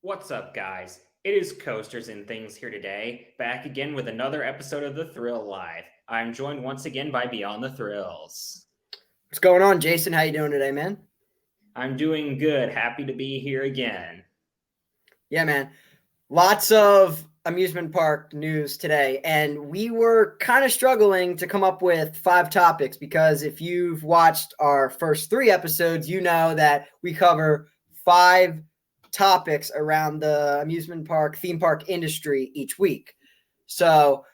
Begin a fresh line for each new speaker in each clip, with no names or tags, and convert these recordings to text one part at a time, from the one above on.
What's up, guys? It is Coasters and Things here today, back again with another episode of The Thrill Life. I'm joined once again by Beyond the Thrills.
What's going on, Jason? How you doing today, man?
I'm doing good. Happy to be here again.
Yeah, man. Lots of amusement park news today, and we were kind of struggling to come up with 5 topics because if you've watched our first 3 episodes, you know that we cover 5 topics around the amusement park, theme park industry each week. So,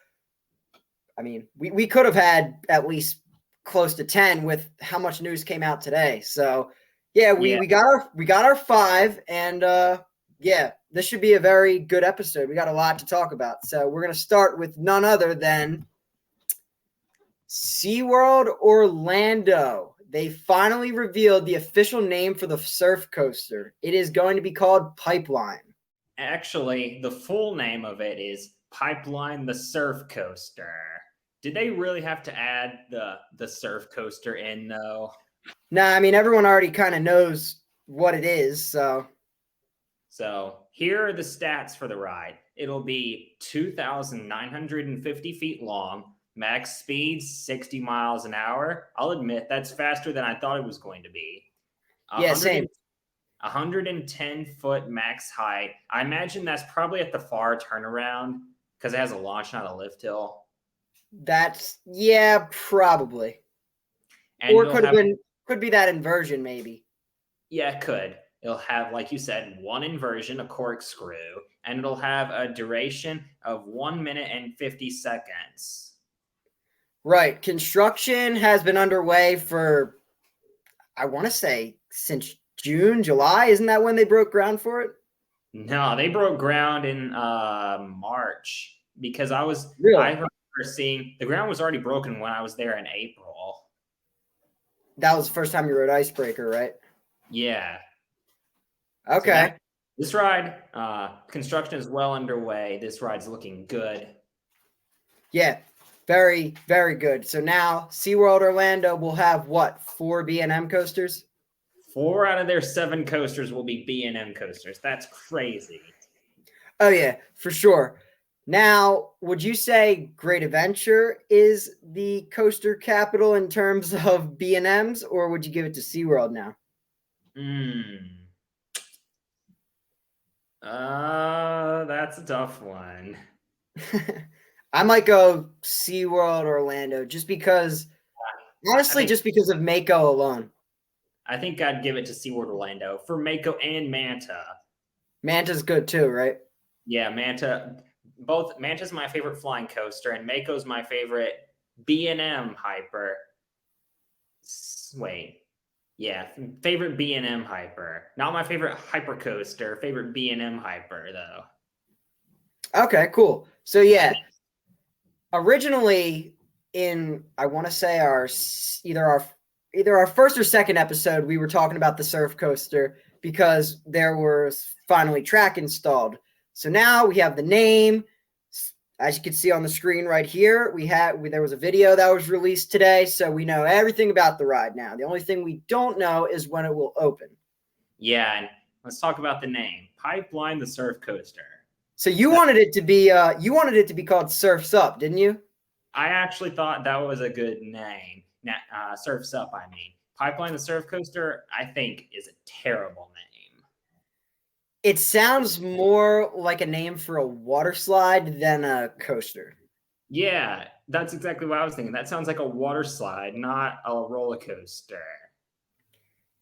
I mean, we could have had at least close to 10 with how much news came out today. So, yeah, we got our 5, and yeah, this should be a very good episode. We got a lot to talk about. So we're going to start with none other than SeaWorld Orlando. They finally revealed the official name for the surf coaster. It is going to be called Pipeline.
Actually, the full name of it is Pipeline the Surf Coaster. Did they really have to add the surf coaster in, though?
Nah, I mean, everyone already kind of knows what it is, so...
So here are the stats for the ride. It'll be 2,950 feet long, max speed 60 miles an hour. I'll admit that's faster than I thought it was going to be.
Yeah, same.
110-foot max height. I imagine that's probably at the far turnaround because it has a launch, not a lift hill.
Yeah, probably. And or could be that inversion, maybe.
Yeah, it could. It'll have, like you said, 1 inversion, a corkscrew, and it'll have a duration of 1 minute and 50 seconds.
Right. Construction has been underway for, I want to say, since June, July. Isn't that when they broke ground for it?
No, they broke ground in March because I remember seeing the ground was already broken when I was there in April.
That was the first time you rode Icebreaker, right?
Yeah.
Okay.
So this ride, construction is well underway. This ride's looking good.
Yeah, very, very good. So now SeaWorld Orlando will have what, 4 B&M coasters?
4 out of their 7 coasters will be B&M coasters. That's crazy.
Oh, yeah, for sure. Now, would you say Great Adventure is the coaster capital in terms of B&Ms, or would you give it to SeaWorld now?
That's a tough one.
I might go SeaWorld Orlando just because, honestly, just because of Mako alone.
I think I'd give it to SeaWorld Orlando for Mako and Manta.
Manta's good too, right?
Yeah, Manta. Manta's my favorite flying coaster, and Mako's my favorite B&M hyper. Wait. Yeah, favorite B&M hyper. Not my favorite hyper coaster, favorite B&M hyper, though.
Okay, cool. So, yeah, originally I want to say either our first or second episode, we were talking about the surf coaster because there was finally track installed. So now we have the name. As you can see on the screen right here, there was a video that was released today, so we know everything about the ride now. The only thing we don't know is when it will open.
Yeah, and let's talk about the name, Pipeline the Surf Coaster.
So you wanted it to be called Surf's Up, didn't you?
I actually thought that was a good name. Surf's Up, I mean. Pipeline the Surf Coaster, I think, is a terrible name.
It sounds more like a name for a water slide than a coaster.
Yeah, that's exactly what I was thinking. That sounds like a water slide, not a roller coaster.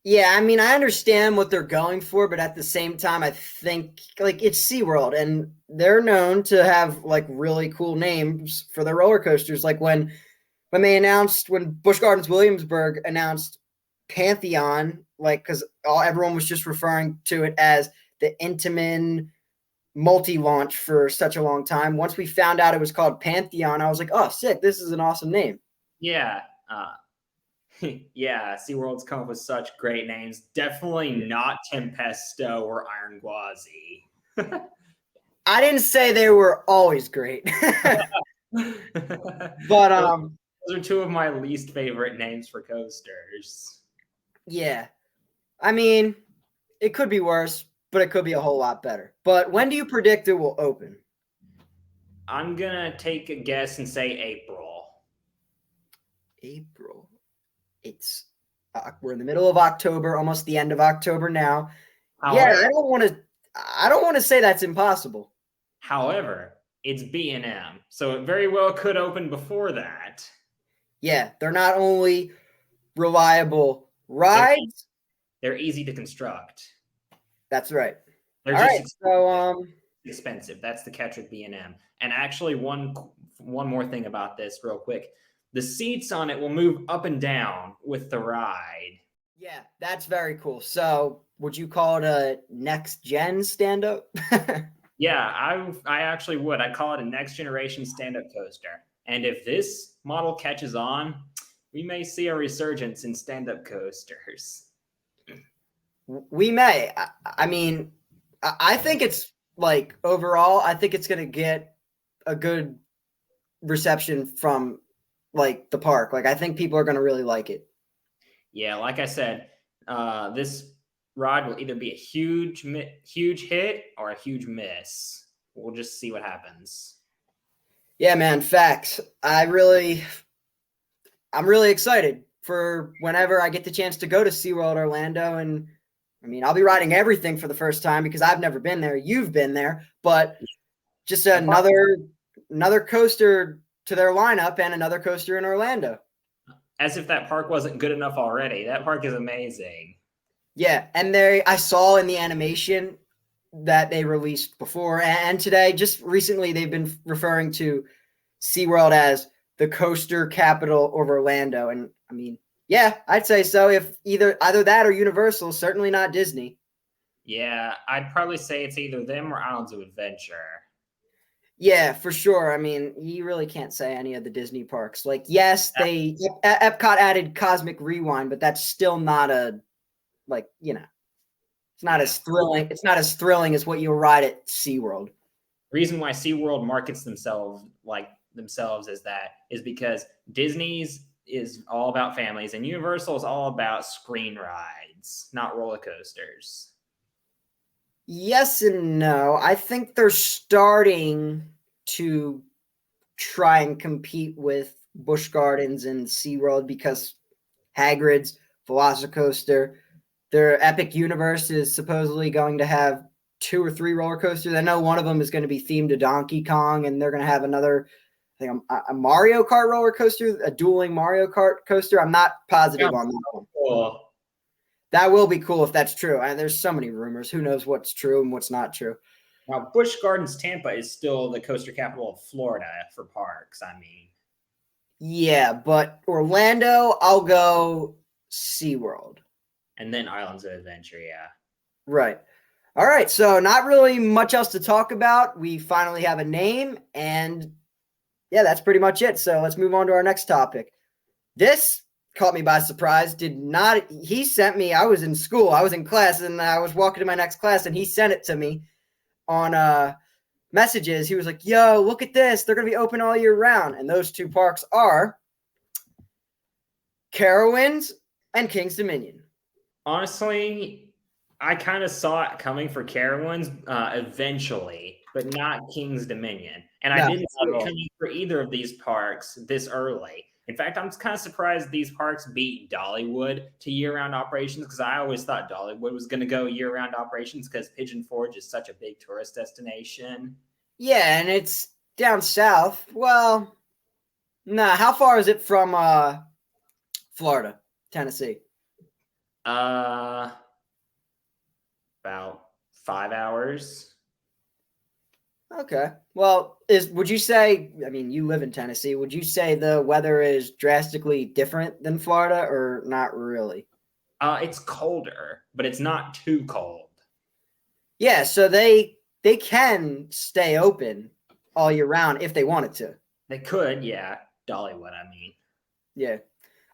Yeah, I mean, I understand what they're going for, but at the same time, I think, like, it's SeaWorld, and they're known to have, like, really cool names for their roller coasters. Like, when Busch Gardens Williamsburg announced Pantheon, like, because everyone was just referring to it as the Intamin multi-launch for such a long time. Once we found out it was called Pantheon, I was like, oh, sick, this is an awesome name.
Yeah, yeah, SeaWorld's come up with such great names. Definitely not Tempesto or Iron Gwazi.
I didn't say they were always great. But
those are 2 of my least favorite names for coasters.
Yeah. I mean, it could be worse. but it could be a whole lot better. But when do you predict it will open?
I'm gonna take a guess and say April.
April. It's we're in the middle of October, almost the end of October now.
However,
Yeah, I don't want to say that's impossible.
However, it's B&M, so it very well could open before that.
Yeah, they're not only reliable rides.
They're easy to construct.
That's right.
They're
All
just
right,
expensive. That's the catch with B&M. And actually, one more thing about this, real quick: the seats on it will move up and down with the ride.
Yeah, that's very cool. So, would you call it a next gen stand up?
Yeah, I actually would. I call it a next generation stand-up coaster. And if this model catches on, we may see a resurgence in stand-up coasters.
We may. I mean, I think it's like overall, I think it's going to get a good reception from like the park. Like, I think people are going to really like it.
Yeah, like I said, this ride will either be a huge hit or a huge miss. We'll just see what happens.
Yeah, man, facts. I'm really excited for whenever I get the chance to go to SeaWorld Orlando. And I mean, I'll be riding everything for the first time because I've never been there. You've been there, but just another coaster to their lineup and another coaster in Orlando.
As if that park wasn't good enough already. That park is amazing.
Yeah, and I saw in the animation that they released before and today, just recently, they've been referring to SeaWorld as the coaster capital of Orlando. And I mean, yeah, I'd say so. If either that or Universal, certainly not Disney.
Yeah, I'd probably say it's either them or Islands of Adventure.
Yeah, for sure. I mean, you really can't say any of the Disney parks. Like, yes, Epcot added Cosmic Rewind, but that's still not it's not as thrilling. It's not as thrilling as what you'll ride at SeaWorld.
Reason why SeaWorld markets themselves as that is because Disney's is all about families and Universal is all about screen rides, not roller coasters.
Yes and no. I think they're starting to try and compete with Busch Gardens and SeaWorld because Hagrid's Velocicoaster, their Epic Universe is supposedly going to have 2 or 3 roller coasters. I know one of them is going to be themed to Donkey Kong, and they're going to have another, I think, a Mario Kart roller coaster, a dueling Mario Kart coaster. I'm not positive on that one.
Cool.
That will be cool if that's true. There's so many rumors. Who knows what's true and what's not true?
Now, Busch Gardens Tampa is still the coaster capital of Florida for parks. I mean,
yeah, but Orlando, I'll go SeaWorld.
And then Islands of Adventure, yeah.
Right. All right, so not really much else to talk about. We finally have a name, and yeah, that's pretty much it. So let's move on to our next topic. This caught me by surprise. He sent me, I was in school, I was in class, and I was walking to my next class, and he sent it to me on messages. He was like, yo, look at this. They're going to be open all year round. And those 2 parks are Carowinds and Kings Dominion.
Honestly, I kind of saw it coming for Carowinds eventually, but not Kings Dominion. And I didn't see it coming for either of these parks this early. In fact, I'm kind of surprised these parks beat Dollywood to year-round operations because I always thought Dollywood was going to go year-round operations because Pigeon Forge is such a big tourist destination.
Yeah, and it's down south. Well, nah, how far is it from Florida, Tennessee?
About 5 hours.
Okay. Well, would you say, I mean, you live in Tennessee, would you say the weather is drastically different than Florida or not really?
It's colder, but it's not too cold.
Yeah, so they can stay open all year round if they wanted to.
They could, yeah. Dollywood, I mean.
Yeah.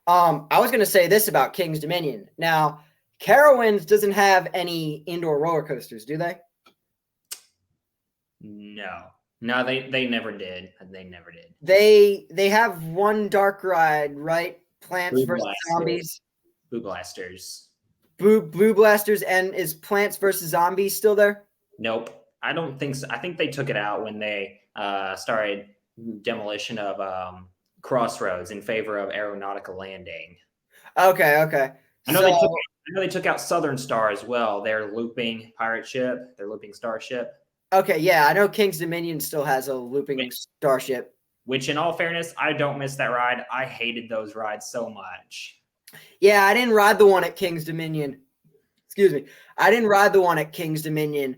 I was going to say this about Kings Dominion. Now, Carowinds doesn't have any indoor roller coasters, do they?
No, they never did. They never did.
They have one dark ride, right? Plants
Blue
vs.
Blasters.
Zombies.
Blue Blasters.
Blue Blasters, and is Plants vs. Zombies still there?
Nope. I don't think so. I think they took it out when they started demolition of Crossroads in favor of Aeronautical Landing.
Okay.
I know they took out Southern Star as well. Their looping pirate ship, their looping starship.
Okay, yeah, I know King's Dominion still has a looping starship.
Which, in all fairness, I don't miss that ride. I hated those rides so much.
Yeah, I didn't ride the one at King's Dominion. Excuse me. I didn't ride the one at King's Dominion,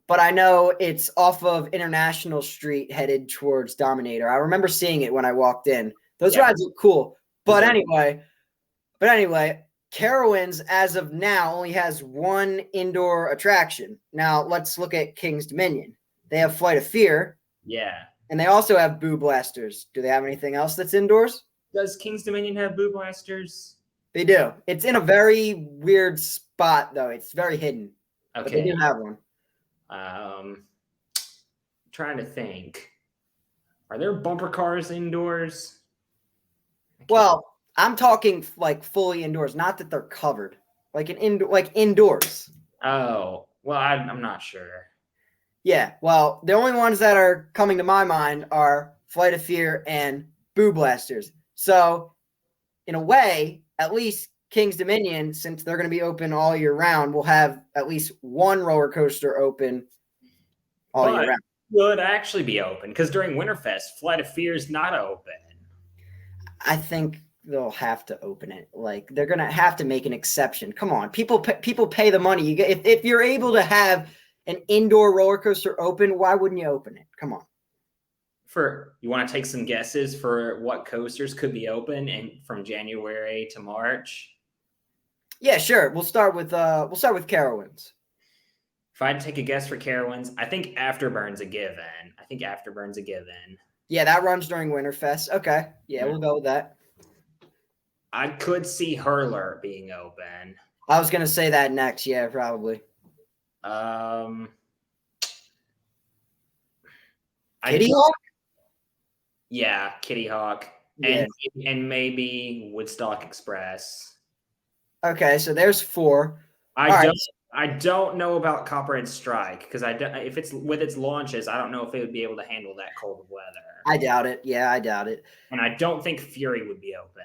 but I know it's off of International Street headed towards Dominator. I remember seeing it when I walked in. Those rides look cool. But anyway, Carowinds, as of now, only has one indoor attraction. Now, let's look at King's Dominion. They have Flight of Fear.
Yeah.
And they also have Boo Blasters. Do they have anything else that's indoors?
Does King's Dominion have Boo Blasters?
They do. It's in a very weird spot, though. It's very hidden.
Okay.
But they do have one.
Trying to think. Are there bumper cars indoors?
Well, I'm talking like fully indoors, not that they're covered. Like indoors.
Oh, well, I'm not sure.
Yeah, well, the only ones that are coming to my mind are Flight of Fear and Boo Blasters. So, in a way, at least King's Dominion, since they're going to be open all year round, will have at least one roller coaster open all year round.
Would actually be open because during Winterfest, Flight of Fear is not open.
I think they'll have to open it. Like they're going to have to make an exception. Come on, people pay the money. You get if you're able to have an indoor roller coaster open, why wouldn't you open it? Come on.
You want to take some guesses for what coasters could be open from January to March?
Yeah, sure. We'll start with Carowinds.
If I had to take a guess for Carowinds, I think Afterburn's a given.
Yeah, that runs during Winterfest. Okay. Yeah, we'll go with that.
I could see Hurler being open.
I was going to say that next. Yeah, probably. Kitty Hawk?
Yeah, Kitty Hawk.
Yeah.
And maybe Woodstock Express.
Okay, so there's 4.
I don't know about Copperhead Strike because if it's with its launches, I don't know if it would be able to handle that cold weather.
I doubt it. Yeah, I doubt it.
And I don't think Fury would be open.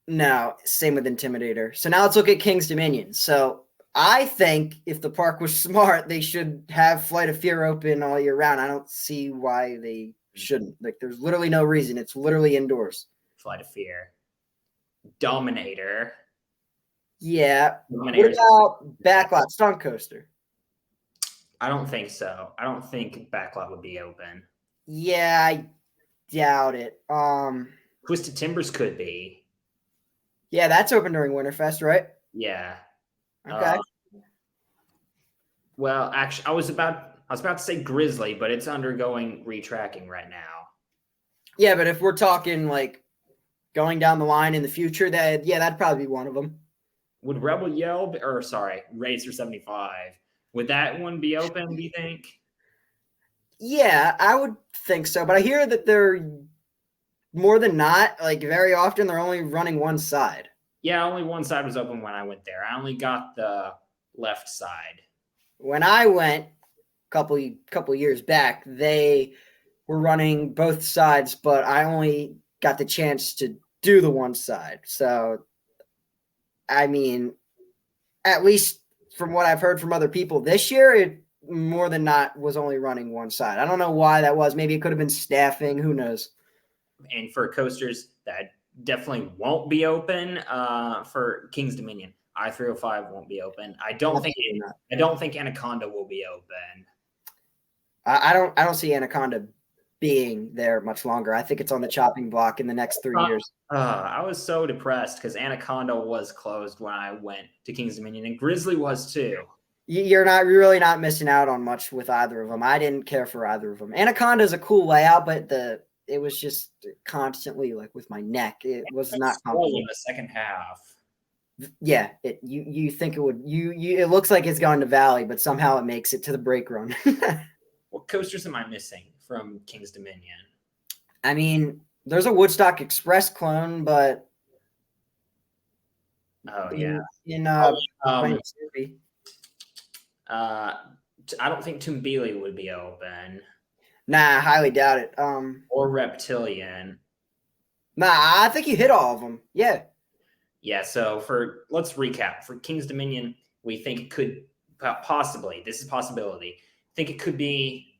No, same with Intimidator. So now let's look at King's Dominion. So I think if the park was smart, they should have Flight of Fear open all year round. I don't see why they shouldn't. Like, there's literally no reason. It's literally indoors.
Flight of Fear. Dominator.
Yeah. What about Backlot Stunt Coaster?
I don't think so. I don't think Backlot would be open.
Yeah, I doubt it.
Twisted Timbers could be.
Yeah, that's open during Winterfest, right?
Yeah.
Okay.
Well, actually, I was about to say Grizzly, but it's undergoing retracking right now.
Yeah, but if we're talking like going down the line in the future, that'd probably be one of them.
Would Rebel Yell Racer 75? Would that one be open? Do you think?
Yeah, I would think so. But I hear that they're more than not, like very often, they're only running one side.
Yeah, only one side was open when I went there. I only got the left side.
When I went a couple years back, they were running both sides, but I only got the chance to do the one side. So, I mean, at least from what I've heard from other people this year, it more than not was only running one side. I don't know why that was. Maybe it could have been staffing. Who knows? And
for coasters that definitely won't be open for King's Dominion, I-305 won't be open. I don't think Anaconda will be open.
I don't see Anaconda being there much longer. I think it's on the chopping block in the next 3 years.
I was so depressed because Anaconda was closed when I went to King's Dominion, and Grizzly was too.
You're really not missing out on much with either of them. I didn't care for either of them. Anaconda is a cool layout, but it was just constantly like with my neck. It was not comfortable
in the second half.
Yeah, you think it would it looks like it's going to Valley, but somehow it makes it to the brake run.
What coasters am I missing from King's Dominion?
I mean, there's a Woodstock Express clone, but
Oh yeah.
in
Oh,
Atlantic City.
I don't think Tumbili would be open
Nah, I highly doubt it.
or Reptilian.
Nah, I think you hit all of them. Yeah.
Yeah, so let's recap. For King's Dominion, we think it could possibly, this is a possibility. Think it could be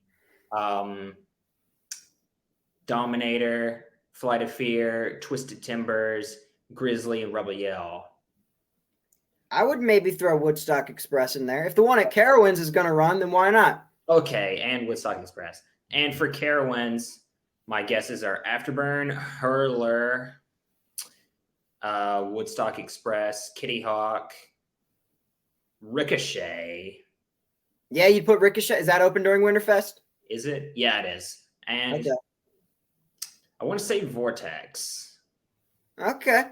Dominator, Flight of Fear, Twisted Timbers, Grizzly, and Rebel Yell.
I would maybe throw Woodstock Express in there. If the one at Carowinds is going to run, then why not?
Okay, and Woodstock Express. And for Carowinds, my guesses are Afterburn, Hurler, Woodstock Express, Kitty Hawk, Ricochet.
Yeah, you'd put Ricochet. Is that open during Winterfest?
Is it? Yeah, it is. And
Okay.
I want to say Vortex.
Okay.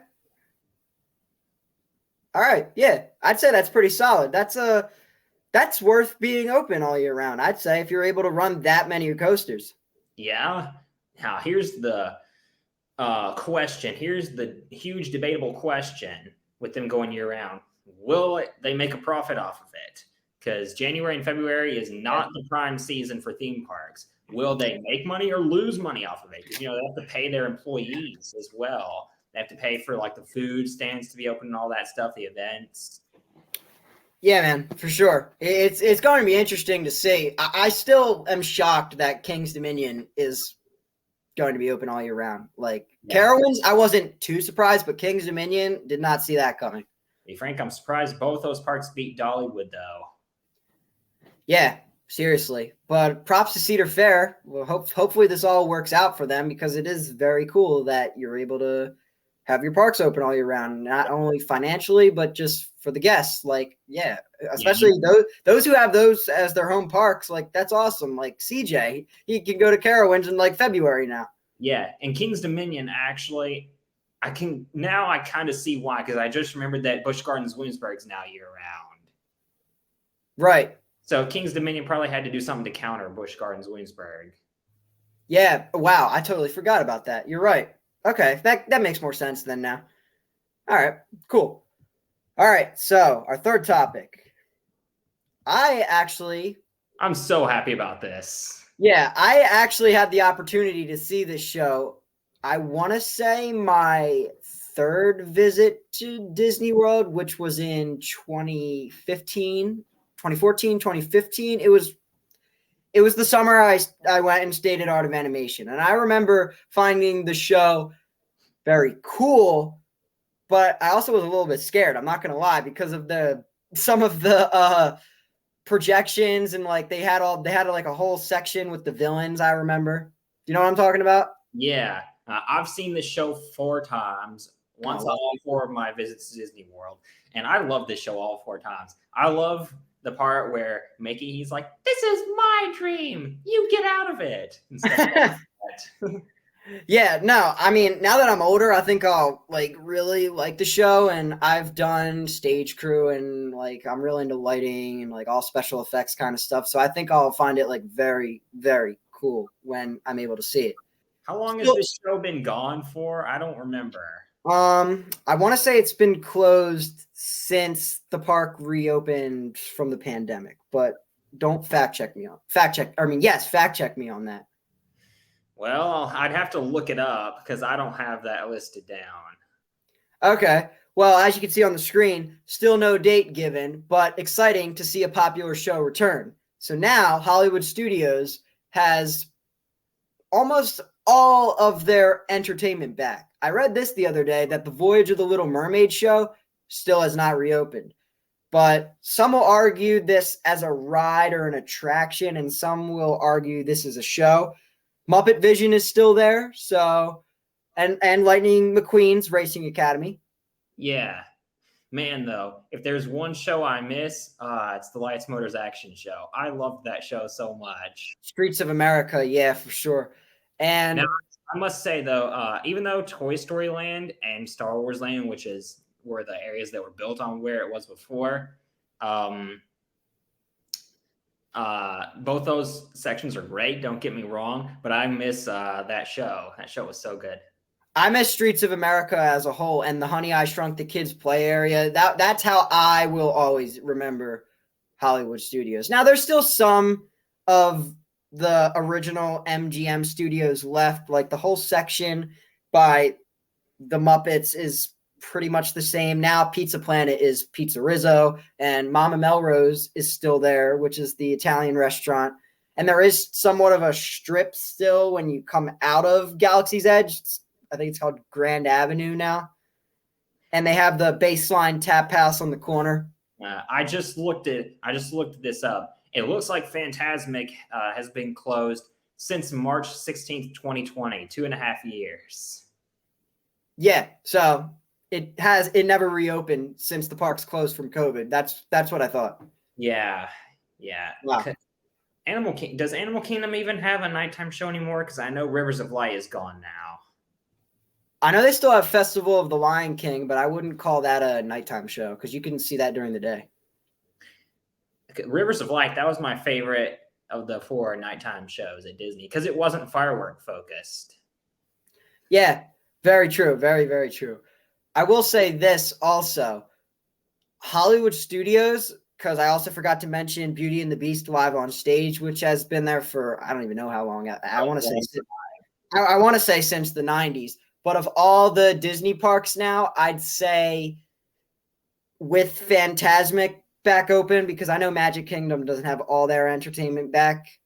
All right. Yeah, I'd say that's pretty solid. That's worth being open all year round. I'd say if you're able to run that many coasters.
Yeah. Now here's the question. Here's the huge debatable question with them going year round. Will they make a profit off of it? Because January and February is not the prime season for theme parks. Will they make money or lose money off of it? Because they have to pay their employees as well. They have to pay for like the food stands to be open and all that stuff, the events.
Yeah, man, for sure. It's going to be interesting to see. I still am shocked that King's Dominion is going to be open all year round. Like Carowinds, I wasn't too surprised, but King's Dominion did not see that coming.
To be frank, I'm surprised both those parks beat Dollywood though.
Yeah, seriously. But props to Cedar Fair. Well, hopefully this all works out for them because it is very cool that you're able to have your parks open all year round, not only financially, but just for the guests. Like, yeah, especially those who have those as their home parks. Like, that's awesome. Like CJ, he can go to Carowinds in like February now.
Yeah, and King's Dominion actually, I kind of see why, because I just remembered that Busch Gardens Williamsburg's now year round.
Right.
So King's Dominion probably had to do something to counter Busch Gardens Williamsburg.
Yeah. Wow. I totally forgot about that. You're right. Okay. That makes more sense then now. All right. Cool. All right. So our third topic.
I'm so happy about this.
Yeah. I actually had the opportunity to see this show. I want to say my third visit to Disney World, which was in 2014, 2015. It was the summer I went and stayed at Art of Animation. And I remember finding the show very cool, but I also was a little bit scared. I'm not going to lie, because of some of the projections, and like they had like a whole section with the villains. I remember. Do you know what I'm talking about?
Yeah. I've seen this show 4 times. Once all 4 of my visits to Disney World. And I love this show all 4 times. I love the part where Mickey, he's like, "This is my dream. You get out of it." And stuff like that.
Yeah, no, I mean, now that I'm older, I think I'll like really like the show, and I've done stage crew, and like I'm really into lighting and like all special effects kind of stuff. So I think I'll find it like very, very cool when I'm able to see it.
How long has this show been gone for? I don't remember.
I want to say it's been closed since the park reopened from the pandemic, but don't fact check me on that.
Well, I'd have to look it up because I don't have that listed down.
Okay. Well, as you can see on the screen, still no date given, but exciting to see a popular show return. So now Hollywood Studios has almost all of their entertainment back. I read this the other day that the Voyage of the Little Mermaid show still has not reopened. But some will argue this as a ride or an attraction, and some will argue this is a show. Muppet Vision is still there, so and Lightning McQueen's Racing Academy.
Yeah. Man, though, if there's one show I miss, it's the Lights Motors Action Show. I loved that show so much.
Streets of America, yeah, for sure. And
now, I must say, though, even though Toy Story Land and Star Wars Land, which were the areas that were built on where it was before, both those sections are great, don't get me wrong, but I miss that show. That show was so good.
I miss Streets of America as a whole, and the Honey I Shrunk the Kids play area. That's how I will always remember Hollywood Studios. Now, there's still some of the original MGM studios left, like the whole section by the Muppets is pretty much the same. Now Pizza Planet is Pizza Rizzo, and Mama Melrose is still there, which is the Italian restaurant. And there is somewhat of a strip still when you come out of Galaxy's Edge. I think it's called Grand Avenue now. And they have the Baseline Tap House on the corner.
I just looked this up. It looks like Fantasmic has been closed since March 16th, 2020, 2.5 years.
Yeah, so it never reopened since the park's closed from COVID. That's what I thought.
Yeah.
Wow.
Does Animal Kingdom even have a nighttime show anymore? Because I know Rivers of Light is gone now.
I know they still have Festival of the Lion King, but I wouldn't call that a nighttime show because you can see that during the day.
Rivers of Light, that was my favorite of the 4 nighttime shows at Disney because it wasn't firework focused.
Yeah, very true. Very, very true. I will say this also. Hollywood Studios, because I also forgot to mention Beauty and the Beast live on stage, which has been there for I don't even know how long. I want to say since the 90s. But of all the Disney parks now, I'd say with Fantasmic back open, because I know Magic Kingdom doesn't have all their entertainment back,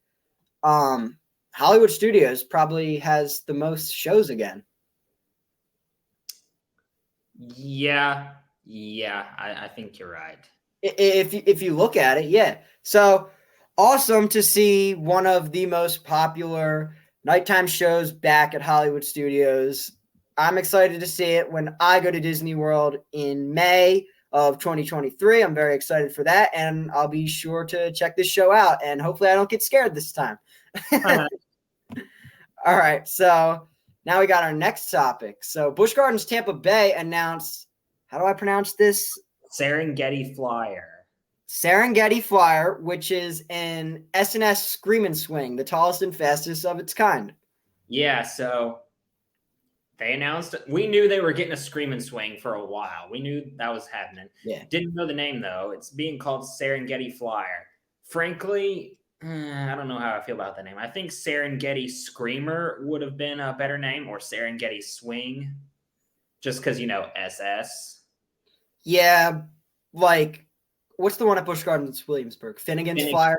Hollywood Studios probably has the most shows again.
Yeah, I think you're right.
If you look at it, yeah. So awesome to see one of the most popular nighttime shows back at Hollywood Studios. I'm excited to see it when I go to Disney World in May of 2023. I'm very excited for that, and I'll be sure to check this show out, and hopefully I don't get scared this time. All right, so now we got our next topic. So Busch Gardens Tampa Bay announced, how do I pronounce this?
Serengeti Flyer.
Serengeti Flyer, which is an S&S Screamin' Swing, the tallest and fastest of its kind.
Yeah, so they announced, we knew they were getting a Screamin' Swing for a while. We knew that was happening.
Yeah.
Didn't know the name, though. It's being called Serengeti Flyer. Frankly, I don't know how I feel about the name. I think Serengeti Screamer would have been a better name, or Serengeti Swing, just because, SS.
Yeah, like, what's the one at Busch Gardens Williamsburg? Finnegan's Flyer?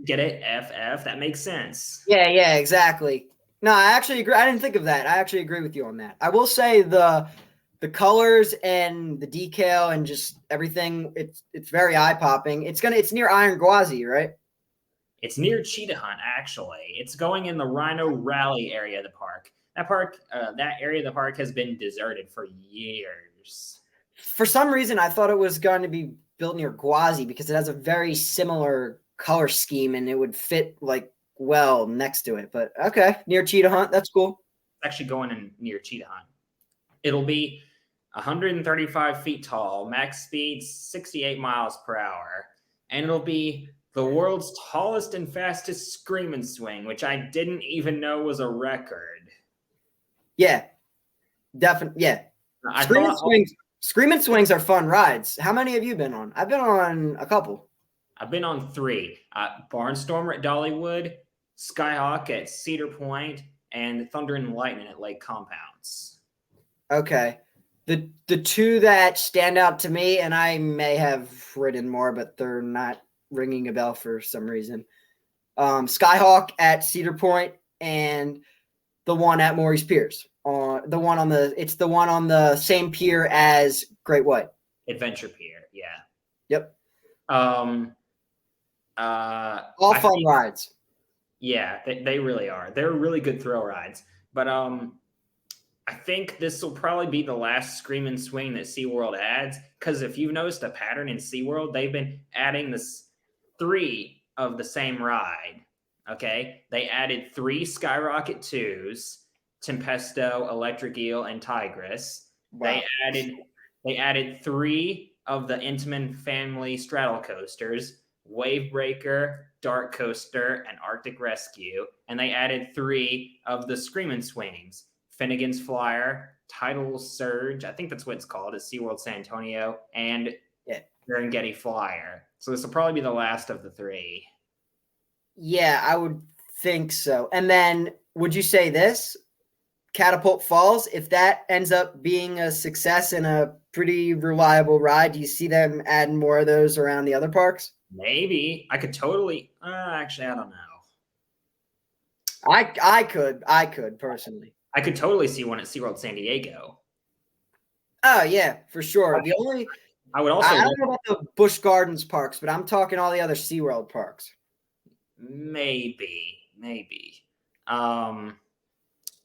Get it? FF? That makes sense.
Yeah, exactly. No, I actually agree. I didn't think of that. I actually agree with you on that. I will say the colors and the decal and just everything, it's very eye-popping. It's near Iron Gwazi, right?
It's near Cheetah Hunt, actually. It's going in the Rhino Rally area of the park. That area of the park has been deserted for years.
For some reason, I thought it was going to be built near Gwazi because it has a very similar color scheme and it would fit well next to it. But okay, near Cheetah Hunt, that's cool.
It's actually going in near Cheetah Hunt. It'll be 135 feet tall, max speed 68 miles per hour, and it'll be the world's tallest and fastest Screamin' Swing, which I didn't even know was a record.
Yeah, definitely. Yeah, Screamin' Swings are fun rides. How many have you been on? I've been on a couple.
I've been on 3. Barnstormer at Dollywood, Skyhawk at Cedar Point, and Thunder and Lightning at Lake Compounce.
Okay. The 2 that stand out to me, and I may have ridden more, but they're not ringing a bell for some reason. Skyhawk at Cedar Point and the one at Maurice Piers. It's the one on the same pier as Great White. Adventure Pier,
yeah.
Yep.
All
fun rides.
Yeah, they really are. They're really good thrill rides. But I think this will probably be the last Screamin' Swing that SeaWorld adds, because if you've noticed a pattern in SeaWorld, they've been adding 3 of the same ride. Okay? They added 3 Skyrocket 2s, Tempesto, Electric Eel, and Tigress. Wow. They added 3 of the Intamin family straddle coasters, Wavebreaker, Dark Coaster, and Arctic Rescue, and they added 3 of the Screamin' Swings, Finnegan's Flyer, Tidal Surge, I think that's what it's called, is SeaWorld San Antonio, and Serengeti Flyer. So this will probably be the last of the 3.
Yeah, I would think so. And then would you say this? Catapult Falls, if that ends up being a success and a pretty reliable ride, do you see them adding more of those around the other parks?
Maybe. I could totally actually, I don't know.
I could personally.
I could totally see one at SeaWorld San Diego.
Oh yeah, for sure. The only
I would also
I don't know about the Busch Gardens parks, but I'm talking all the other SeaWorld parks.
Maybe.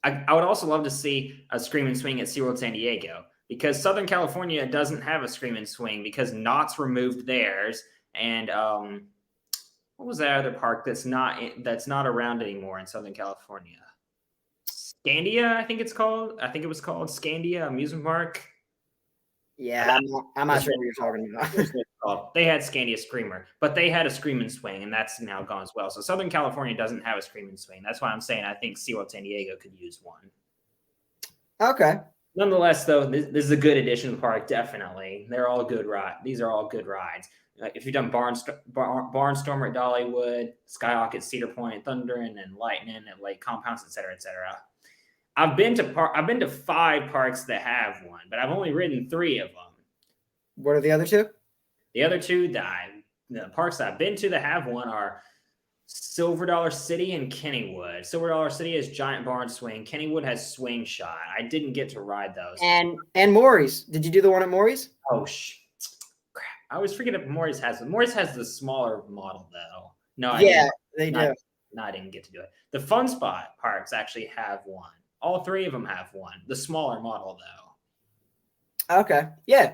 I would also love to see a Screamin' Swing at SeaWorld San Diego, because Southern California doesn't have a Screamin' Swing because Knott's removed theirs, and what was that other park that's not around anymore in Southern California? Scandia, I think it's called. I think it was called Scandia Amusement Park.
Yeah, I'm not sure what you're talking about.
They had Scandia Screamer, but they had a Screamin' Swing, and that's now gone as well. So Southern California doesn't have a Screamin' Swing. That's why I'm saying I think SeaWorld San Diego could use one.
Okay.
Nonetheless, though, this is a good addition to the park, definitely. They're all good rides. These are all good rides. If you've done Barnstormer at Dollywood, Skyhawk at Cedar Point, Thundering and Lightning at Lake Compounds, etc., etc. I've been to 5 parks that have one, but I've only ridden 3 of them.
What are the other 2?
The other 2 the parks that I've been to that have one are Silver Dollar City and Kennywood. Silver Dollar City has Giant Barn Swing. Kennywood has Swing Shot. I didn't get to ride those.
And Maury's. Did you do the one at Maury's?
Oh crap! I always forget if Maury's has it. Maury's has the smaller model though. No,
they do.
No, I didn't get to do it. The Fun Spot parks actually have one. All 3 of them have one. The smaller model though.
Okay. Yeah.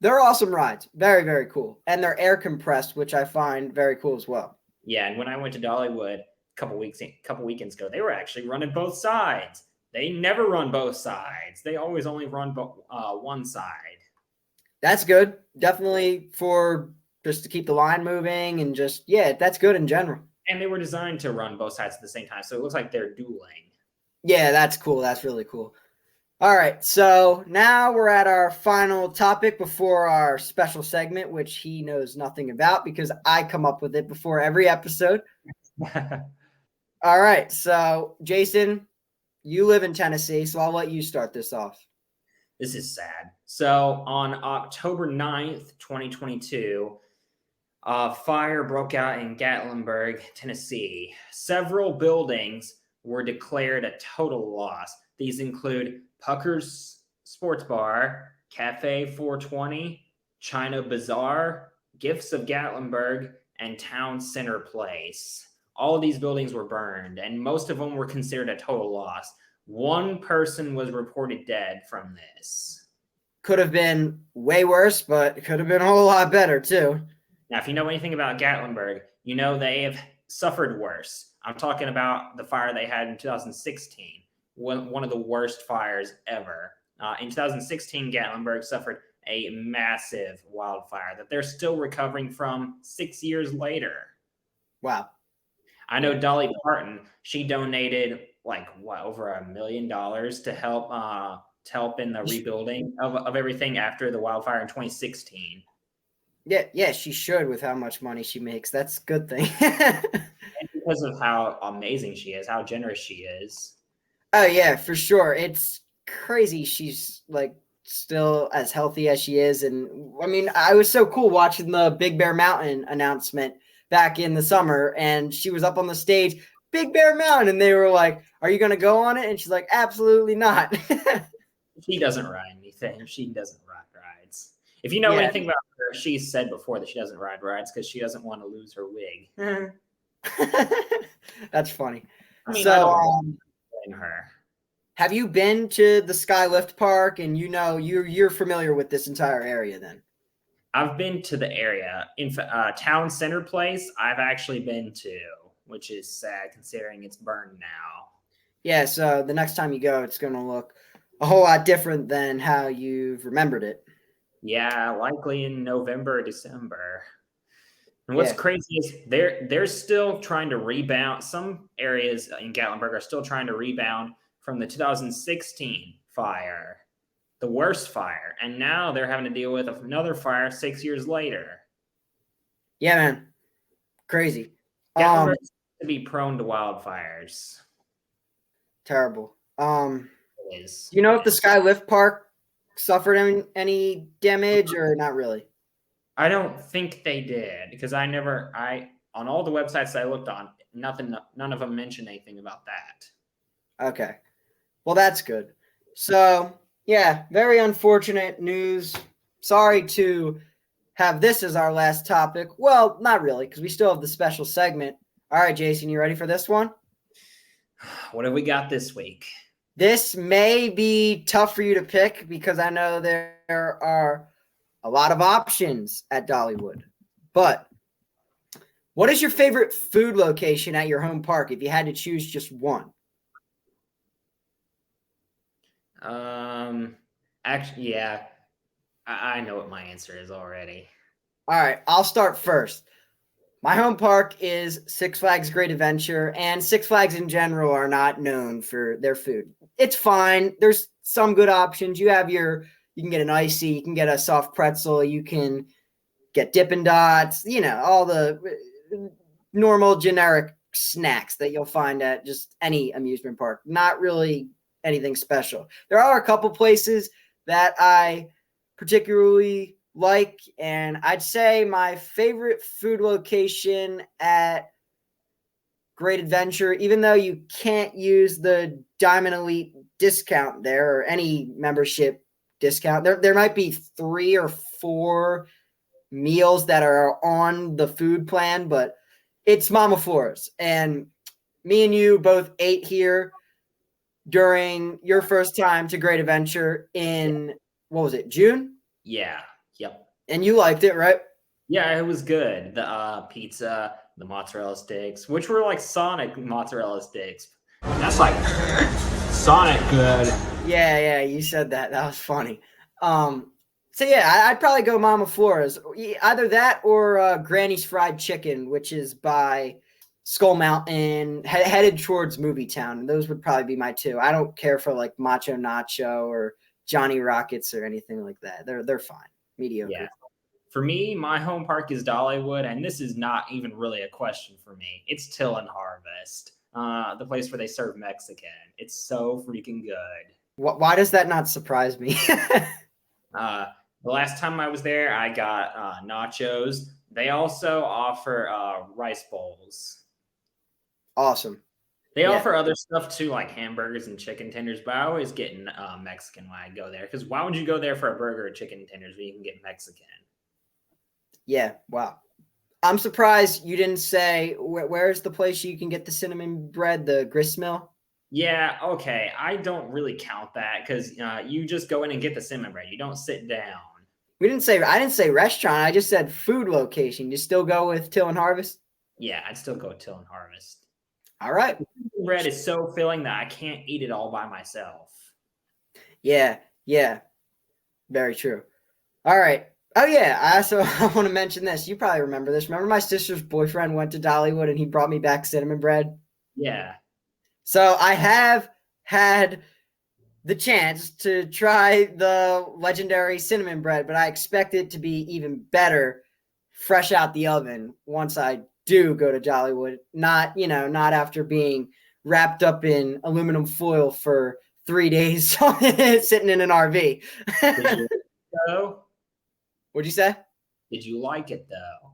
They're awesome rides. Very, very cool. And they're air compressed, which I find very cool as well.
Yeah, and when I went to Dollywood a couple weekends ago, they were actually running both sides. They never run both sides. They always only run one side.
That's good. Definitely for just to keep the line moving and just, yeah, that's good in general.
And they were designed to run both sides at the same time, so it looks like they're dueling.
Yeah, that's cool. That's really cool. All right, so now we're at our final topic before our special segment, which he knows nothing about because I come up with it before every episode. All right, so Jason, you live in Tennessee, so I'll let you start this off.
This is sad. So on October 9th, 2022, a fire broke out in Gatlinburg, Tennessee. Several buildings were declared a total loss. These include Pucker's Sports Bar, Cafe 420, China Bazaar, Gifts of Gatlinburg, and Town Center Place. All of these buildings were burned, and most of them were considered a total loss. 1 person was reported dead from this.
Could have been way worse, but it could have been a whole lot better, too.
Now, if you know anything about Gatlinburg, you know they have suffered worse. I'm talking about the fire they had in 2016. One of the worst fires ever. In 2016, Gatlinburg suffered a massive wildfire that they're still recovering from 6 years later.
Wow.
I know Dolly Parton, she donated over $1 million to help in the rebuilding of everything after the wildfire in 2016.
Yeah, she should with how much money she makes. That's a good thing.
And because of how amazing she is, how generous she is.
Oh yeah, for sure. It's crazy she's still as healthy as she is. And I mean, I was so cool watching the Big Bear Mountain announcement back in the summer, and she was up on the stage, Big Bear Mountain, and they were like, "Are you going to go on it?" And she's like, "Absolutely not."
She doesn't ride anything. She doesn't ride rides. If you know anything about her, she's said before that she doesn't ride rides because she doesn't want to lose her wig.
That's funny.
I mean,
so,
her.
Have you been to the Skylift Park, and you're familiar with this entire area then?
I've been to the area. In Town Center Place, I've actually been to, which is sad considering it's burned now.
Yeah, so the next time you go, it's going to look a whole lot different than how you've remembered it.
Yeah, likely in November or December. And what's crazy is they're still trying to rebound. Some areas in Gatlinburg are still trying to rebound from the 2016 fire, the worst fire, and now they're having to deal with another fire 6 years later.
Yeah, man. Crazy.
Gatlinburg to be prone to wildfires.
Terrible.
It
Do
is.
you know if the Sky Lift Park suffered any damage or not really?
I don't think they did because on all the websites I looked on, none of them mentioned anything about that.
Okay. Well, that's good. So, yeah, very unfortunate news. Sorry to have this as our last topic. Well, not really, because we still have the special segment. All right, Jason, you ready for this one?
What have we got this week?
This may be tough for you to pick because I know there are a lot of options at Dollywood. But what is your favorite food location at your home park if you had to choose just one?
Actually, yeah, I know what my answer is already.
All right, I'll start first. My home park is Six Flags Great Adventure, and Six Flags in general are not known for their food. It's fine. There's some good options. You can get an icy, you can get a soft pretzel, you can get Dippin' Dots, all the normal generic snacks that you'll find at just any amusement park. Not really anything special. There are a couple places that I particularly like, and I'd say my favorite food location at Great Adventure, even though you can't use the Diamond Elite discount there or any membership discount, there might be 3 or 4 meals that are on the food plan, but it's Mama Flora's. And me and you both ate here during your first time to Great Adventure in, what was it, June?
Yeah. Yep.
And you liked it, right?
Yeah, it was good. The pizza, the mozzarella sticks, which were like Sonic mozzarella sticks. That's like Sonic good.
Yeah, you said that. That was funny. So yeah, I'd probably go Mama Flora's. Either that or Granny's Fried Chicken, which is by Skull Mountain, headed towards Movie Town. Those would probably be my two. I don't care for like Macho Nacho or Johnny Rockets or anything like that. They're fine. Mediocre.
Yeah. For me, my home park is Dollywood, and this is not even really a question for me. It's Till and Harvest, the place where they serve Mexican. It's so freaking good.
Why does that not surprise me?
The last time I was there, I got nachos. They also offer rice bowls.
Awesome.
They offer other stuff too, like hamburgers and chicken tenders, but I always get Mexican when I go there. Because why would you go there for a burger or chicken tenders when you can get Mexican?
Yeah, wow. I'm surprised you didn't say, where's the place you can get the cinnamon bread, the gristmill?
Yeah, okay. I don't really count that because you just go in and get the cinnamon bread. You don't sit down.
I didn't say restaurant. I just said food location. You still go with Till and Harvest?
Yeah, I'd still go with Till and Harvest.
All right.
The bread is so filling that I can't eat it all by myself.
Yeah. Very true. All right. Oh, yeah. I want to mention this. You probably remember this. Remember my sister's boyfriend went to Dollywood and he brought me back cinnamon bread?
Yeah.
So I have had the chance to try the legendary cinnamon bread, but I expect it to be even better fresh out the oven once I do go to Dollywood. Not after being wrapped up in aluminum foil for 3 days sitting in an RV. What'd you say?
Did you like it though?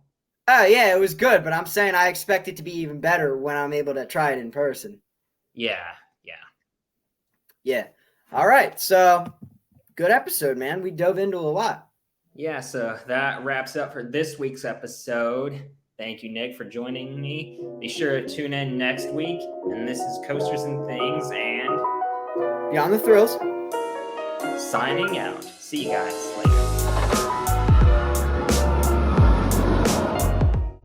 Oh yeah, it was good, but I'm saying I expect it to be even better when I'm able to try it in person. Yeah. All right. So good episode, man. We dove into a lot.
Yeah, so that wraps up for this week's episode. Thank you, Nick, for joining me. Be sure to tune in next week. And this is Coasters and Things and
Beyond the Thrills.
Signing out. See you guys later.